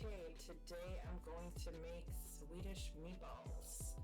Okay, today I'm going to make Swedish meatballs,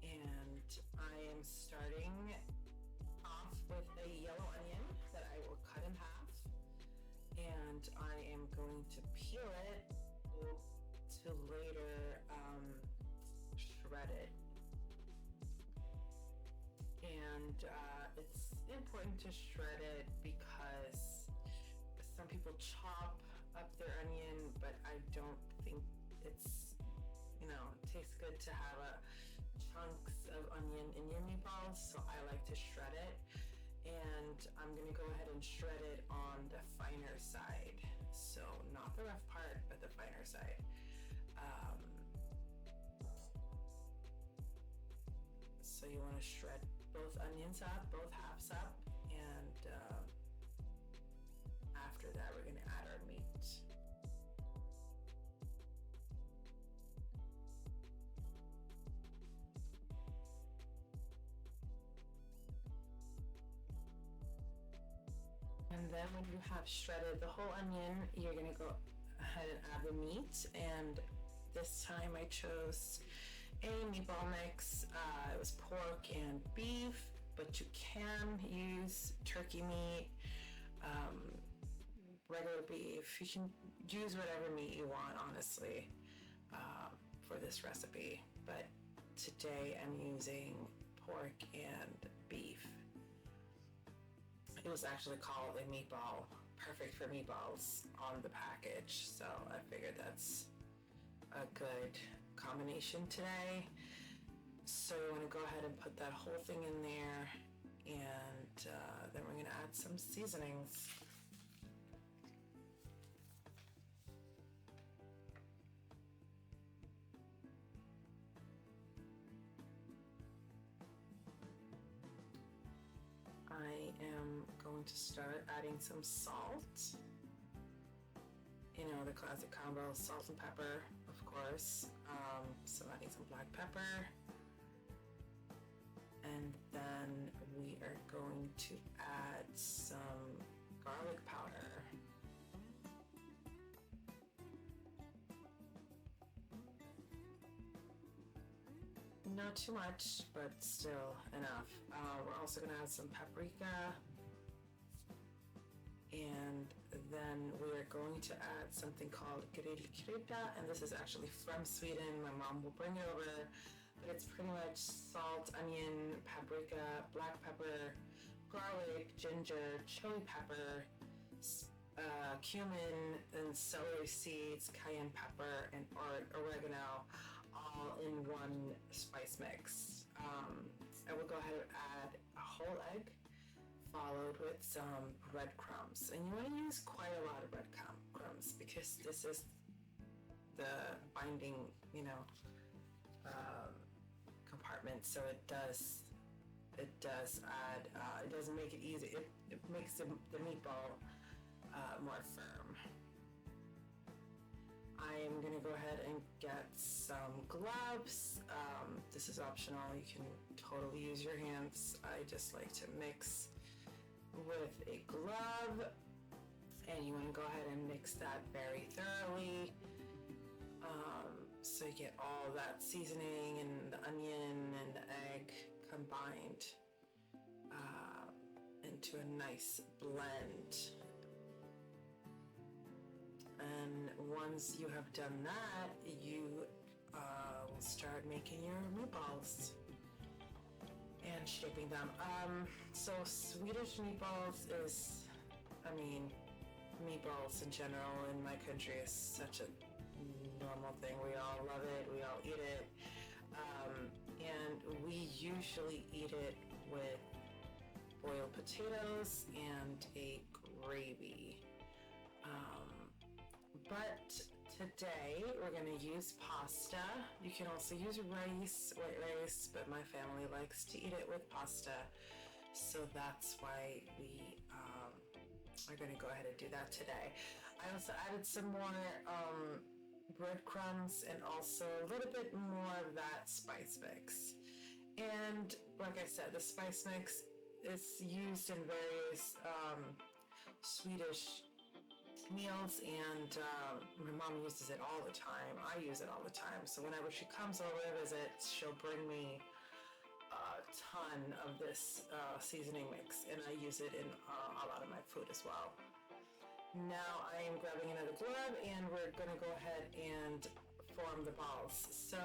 and I am starting off with a yellow onion that I will cut in half, and I am going to peel it to later shred it. And it's important to shred it because some people chop up their onion, but I don't think it's, it tastes good to have chunks of onion in your meatballs, so I like to shred it. And I'm gonna go ahead and shred it on the finer side. So not the rough part, but the finer side. So you wanna shred both onions up, both halves up, and after that, we're gonna add our meat. And then when you have shredded the whole onion, you're gonna go ahead and add the meat. And this time I chose a meatball mix. It was pork and beef, but you can use turkey meat, regular beef. You can use whatever meat you want, honestly, for this recipe. But today I'm using pork and beef. It was actually called a meatball, perfect for meatballs on the package. So I figured that's a good combination today. So you want to go ahead and put that whole thing in there, and then we're going to add some seasonings. I am going to start adding some salt. The classic combo, salt and pepper, of course. So adding some black pepper. And then we are going to add some garlic powder. Not too much, but still enough. We're also going to add some paprika. And then we are going to add something called grillkrydda, and this is actually from Sweden. My mom will bring it over, but it's pretty much salt, onion, paprika, black pepper, garlic, ginger, chili pepper, cumin, and celery seeds, cayenne pepper, and oregano, all in one spice mix. I will go ahead and add a whole egg, followed with some breadcrumbs. And you want to use quite a lot of breadcrumbs because this is the binding, compartment. So it does add, it doesn't make it easy. It makes the meatball more firm. I am going to go ahead and get some gloves. This is optional. You can totally use your hands. I just like to mix with a glove, and you want to go ahead and mix that very thoroughly, so you get all that seasoning and the onion and the egg combined into a nice blend. And once you have done that, you will start making your meatballs and shaping them. So Swedish meatballs is, meatballs in general in my country is such a normal thing. We all love it, we all eat it. And we usually eat it with boiled potatoes and a gravy. But today we're going to use pasta. You can also use rice, white rice, but my family likes to eat it with pasta. So that's why we are going to go ahead and do that today. I also added some more breadcrumbs and also a little bit more of that spice mix. And like I said, the spice mix is used in various Swedish meals, and my mom uses it all the time. I use it all the time. So whenever she comes over to visit, she'll bring me a ton of this seasoning mix, and I use it in a lot of my food as well. Now I am grabbing another glove, and we're going to go ahead and form the balls. So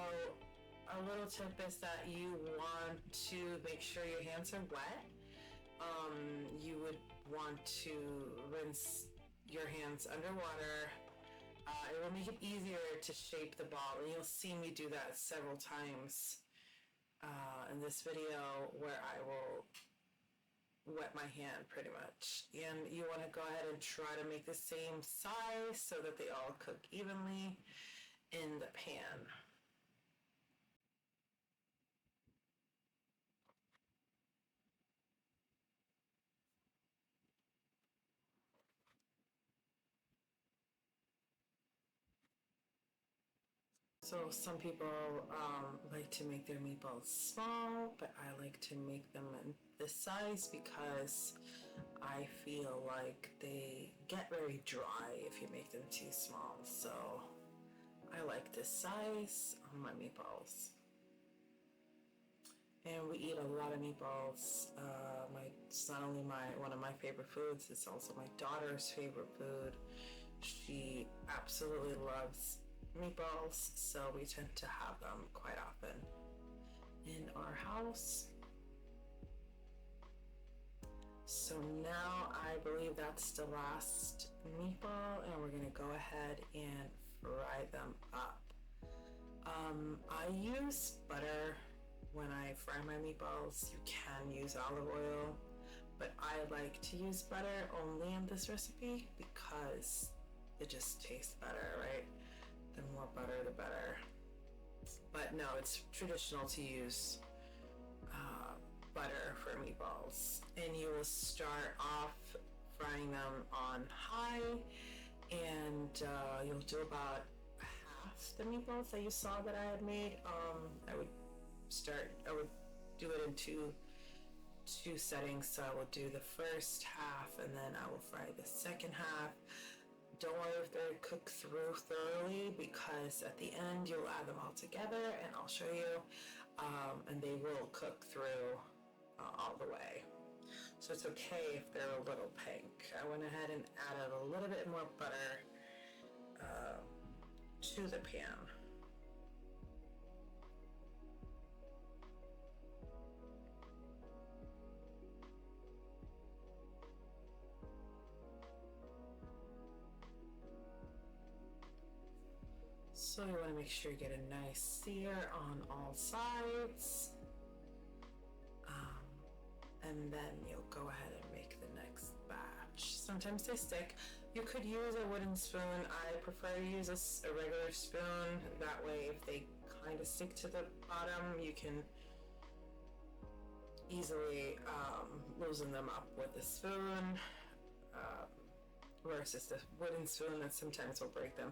a little tip is that you want to make sure your hands are wet. You would want to rinse your hands underwater. It will make it easier to shape the ball, and you'll see me do that several times in this video where I will wet my hand pretty much. And you want to go ahead and try to make the same size so that they all cook evenly in the pan. So some people like to make their meatballs small, but I like to make them in this size because I feel like they get very dry if you make them too small. So I like this size on my meatballs. And we eat a lot of meatballs. It's not only one of my favorite foods, it's also my daughter's favorite food. She absolutely loves meatballs, so we tend to have them quite often in our house. So now I believe that's the last meatball, and we're gonna go ahead and fry them up. I use butter when I fry my meatballs. You can use olive oil, but I like to use butter only in this recipe because it just tastes better, right? The more butter, the better. But no, it's traditional to use butter for meatballs. And you will start off frying them on high, and you'll do about half the meatballs that you saw that I had made. I would do it in two settings. So I will do the first half, and then I will fry the second half. Don't worry if they're cooked through thoroughly, because at the end you'll add them all together, and I'll show you, and they will cook through all the way. So it's okay if they're a little pink. I went ahead and added a little bit more butter to the pan. So you want to make sure you get a nice sear on all sides. And then you'll go ahead and make the next batch. Sometimes they stick. You could use a wooden spoon. I prefer to use a regular spoon. That way, if they kind of stick to the bottom, you can easily loosen them up with the spoon. Versus the wooden spoon that sometimes will break them.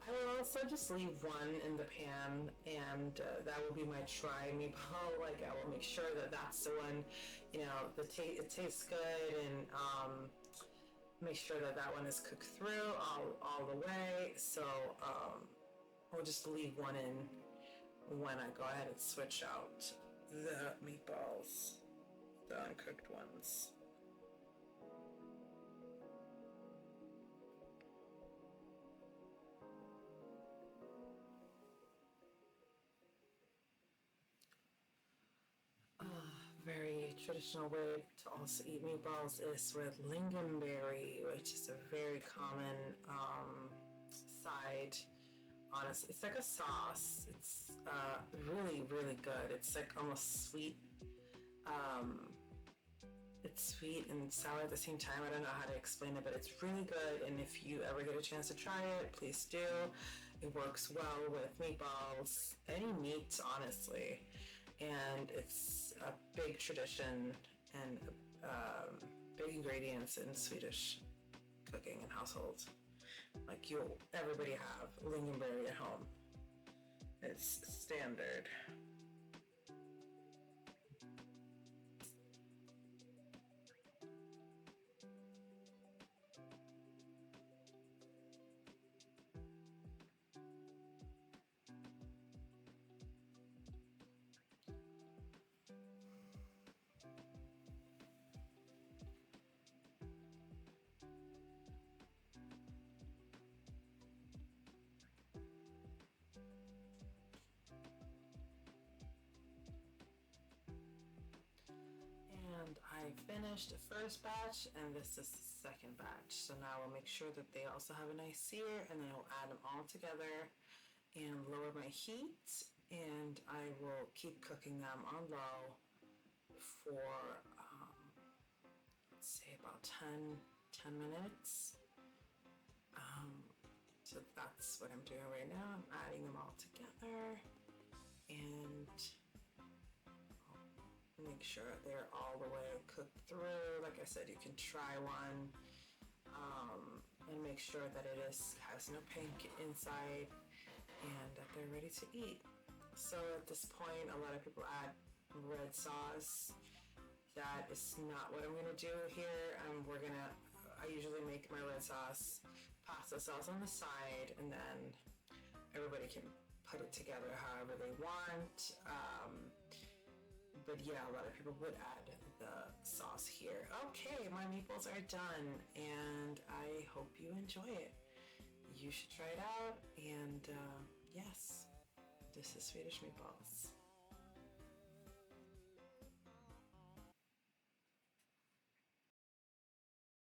I will also just leave one in the pan, and that will be my try meatball. Like, I will make sure that that's the one, you know, it tastes good, and make sure that that one is cooked through all the way. So I'll just leave one in when I go ahead and switch out the meatballs, the uncooked ones. Very traditional way to also eat meatballs is with lingonberry, which is a very common side. Honestly, it's like a sauce. It's really, really good. It's like almost sweet. It's sweet and sour at the same time. I don't know how to explain it, but it's really good. And if you ever get a chance to try it, please do. It works well with meatballs, any meat, honestly. And it's a big tradition and big ingredients in Swedish cooking and households. Like, everybody have lingonberry at home. It's standard. I finished the first batch and this is the second batch. So now I'll make sure that they also have a nice sear, and then I'll add them all together and lower my heat, and I will keep cooking them on low for let's say about 10 minutes. So that's what I'm doing right now. I'm adding them all together and make sure they're all the way cooked through. Like I said, you can try one and make sure that it has no pink inside and that they're ready to eat. So at this point, a lot of people add red sauce. That is not what I'm gonna do here. I usually make my red sauce, pasta sauce on the side, and then everybody can put it together however they want. But yeah, a lot of people would add the sauce here. Okay, my meatballs are done, and I hope you enjoy it. You should try it out, and yes, this is Swedish meatballs.